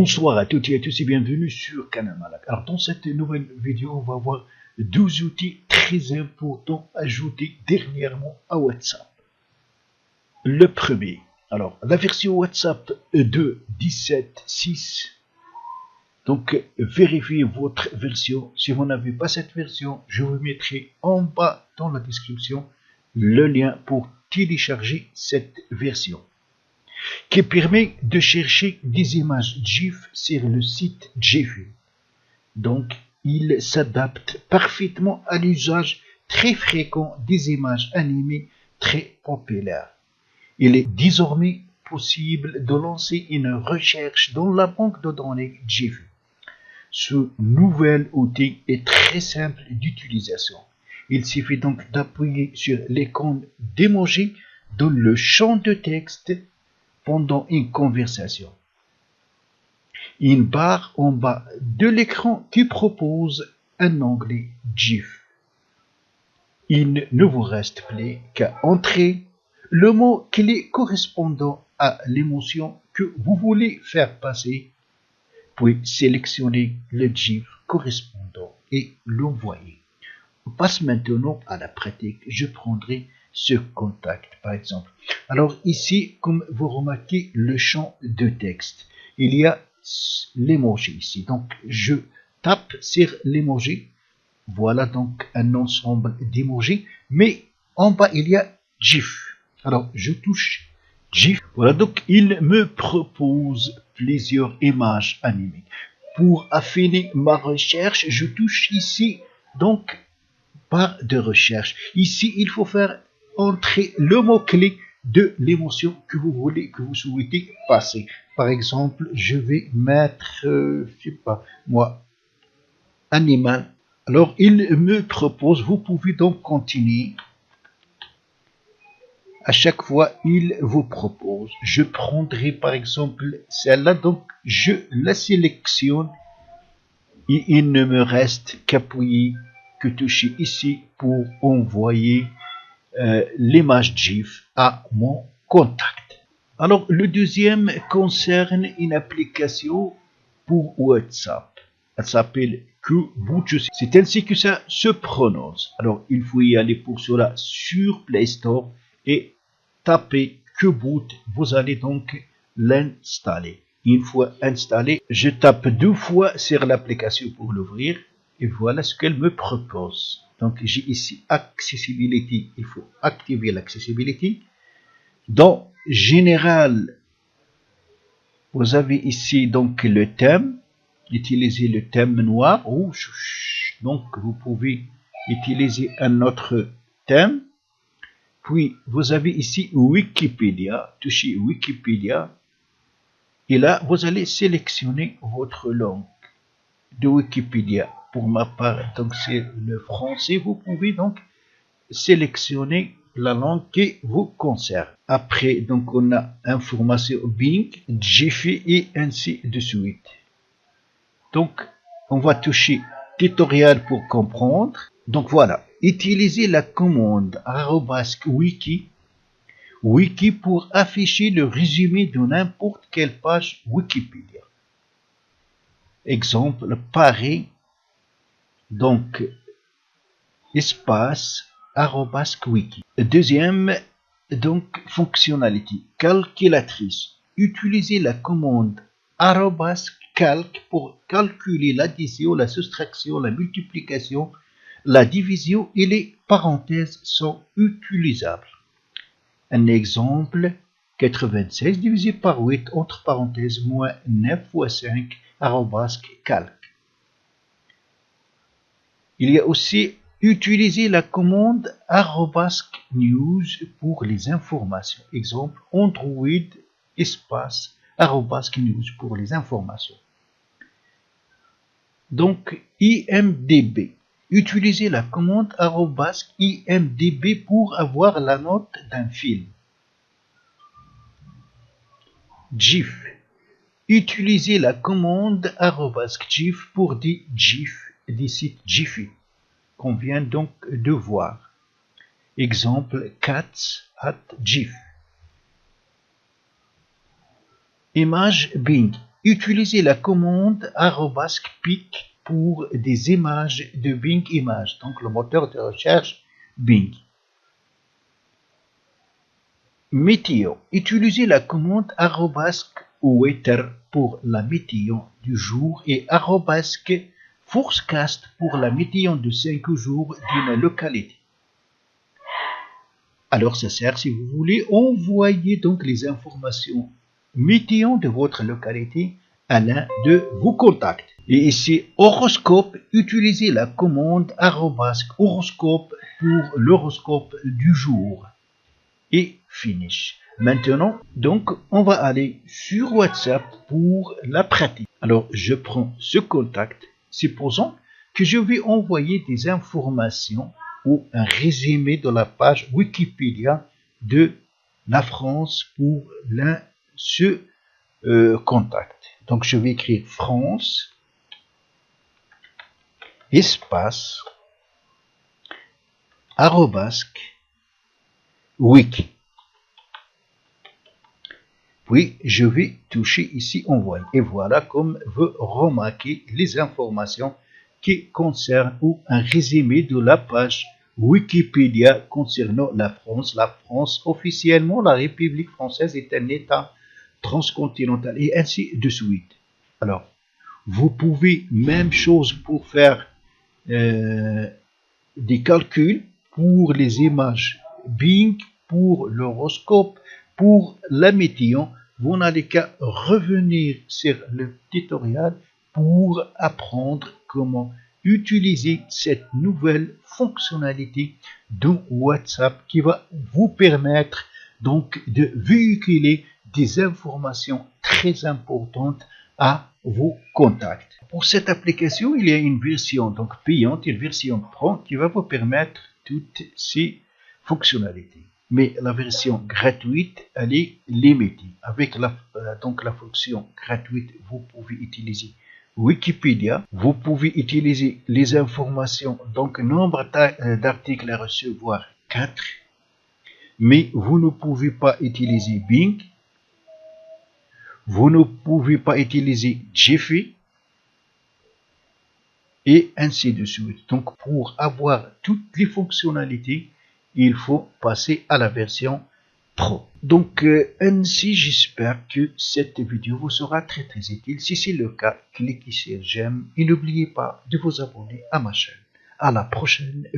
Bonsoir à toutes et à tous et bienvenue sur Canal Malak. Alors dans cette nouvelle vidéo, on va voir 12 outils très importants ajoutés dernièrement à WhatsApp. Le premier, alors la version WhatsApp de 17.6. Donc vérifiez votre version. Si vous n'avez pas cette version, je vous mettrai en bas dans la description le lien pour télécharger cette version, qui permet de chercher des images GIF sur le site Giphy. Donc, il s'adapte parfaitement à l'usage très fréquent des images animées très populaires. Il est désormais possible de lancer une recherche dans la banque de données Giphy. Ce nouvel outil est très simple d'utilisation. Il suffit donc d'appuyer sur l'icône d'emoji dans le champ de texte pendant une conversation. Une barre en bas de l'écran qui propose un onglet GIF. Il ne vous reste plus qu'à entrer le mot clé correspondant à l'émotion que vous voulez faire passer, puis sélectionner le GIF correspondant et l'envoyer. On passe maintenant à la pratique. Je prendrai ce contact par exemple. Alors ici, comme vous remarquez le champ de texte, il y a l'emoji ici. Donc je tape sur l'emoji. Voilà donc un ensemble d'emojis. Mais en bas il y a GIF. Alors je touche GIF. Voilà donc il me propose plusieurs images animées. Pour affiner ma recherche, je touche ici donc barre de recherche. Ici, il faut faire entrer le mot-clé de l'émotion que vous voulez, que vous souhaitez passer. Par exemple, je vais mettre, je sais pas, moi, animal. Alors, il me propose, vous pouvez donc continuer. À chaque fois, il vous propose. Je prendrai par exemple celle-là, donc je la sélectionne et il ne me reste qu'appuyer, que toucher ici pour envoyer l'image GIF à mon contact. Alors le deuxième concerne une application pour WhatsApp. Elle s'appelle Qboot. C'est ainsi que ça se prononce. Alors il faut y aller pour cela sur Play Store et taper Qboot. Vous allez donc l'installer. Une fois installé, je tape 2 fois sur l'application pour l'ouvrir et voilà ce qu'elle me propose. Donc j'ai ici Accessibility, il faut activer l'accessibility. Dans Général, vous avez ici donc le thème, utilisez le thème noir, rouge, donc vous pouvez utiliser un autre thème. Puis vous avez ici Wikipédia, touchez Wikipédia. Et là, vous allez sélectionner votre langue de Wikipédia. Pour ma part, donc c'est le français. Vous pouvez donc sélectionner la langue qui vous concerne. Après, donc on a information Bing, Giphy et ainsi de suite. Donc, on va toucher tutoriel pour comprendre. Donc voilà, utilisez la commande @wiki. Wiki pour afficher le résumé de n'importe quelle page Wikipédia. Exemple, Paris, donc espace @wiki. Deuxième, donc fonctionnalité, calculatrice. Utilisez la commande @calc pour calculer l'addition, la soustraction, la multiplication, la division et les parenthèses sont utilisables. Un exemple, 96 divisé par 8, entre parenthèses, moins 9 fois 5, @calc. Il y a aussi utiliser la commande @news pour les informations. Exemple, Android espace @news pour les informations. Donc, IMDb. Utilisez la commande @IMDb pour avoir la note d'un film. GIF. Utilisez la commande @GIF pour des GIF, des sites Giphy qu'on vient donc de voir. Exemple, cats@GIF. Image Bing. utilisez la commande @pic pour des images de Bing Images, donc le moteur de recherche Bing. Météo. Utilisez la commande @weather pour la météo du jour et @forecast pour la météo de 5 jours d'une localité. Alors ça sert si vous voulez envoyer donc les informations météo de votre localité à l'un de vos contacts. Et ici, horoscope, utilisez la commande @horoscope pour l'horoscope du jour. Et finish. Maintenant, donc, on va aller sur WhatsApp pour la pratique. Alors, je prends ce contact, supposons que je vais envoyer des informations ou un résumé de la page Wikipédia de la France pour ce contact. Donc, je vais écrire France, espace, arrobasque, wiki. Puis, je vais toucher ici envoyer. Et voilà, comme vous remarquez, les informations qui concernent ou un résumé de la page Wikipédia concernant la France. La France, officiellement, la République française est un État transcontinental et ainsi de suite. Alors, vous pouvez, même chose pour faire des calculs pour les images Bing, pour l'horoscope, pour la météo. Vous n'allez qu'à revenir sur le tutoriel pour apprendre comment utiliser cette nouvelle fonctionnalité de WhatsApp qui va vous permettre donc de véhiculer des informations très importantes à vos contacts. Pour cette application, il y a une version donc payante, une version Pro qui va vous permettre toutes ces fonctionnalités. Mais la version gratuite, elle est limitée. Avec la fonction gratuite, vous pouvez utiliser Wikipédia, vous pouvez utiliser les informations, donc nombre d'articles à recevoir 4, mais vous ne pouvez pas utiliser Bing, vous ne pouvez pas utiliser Giphy, et ainsi de suite. Donc, pour avoir toutes les fonctionnalités, il faut passer à la version Pro. Donc, ainsi, j'espère que cette vidéo vous sera très utile. Si c'est le cas, cliquez sur j'aime et n'oubliez pas de vous abonner à ma chaîne. À la prochaine.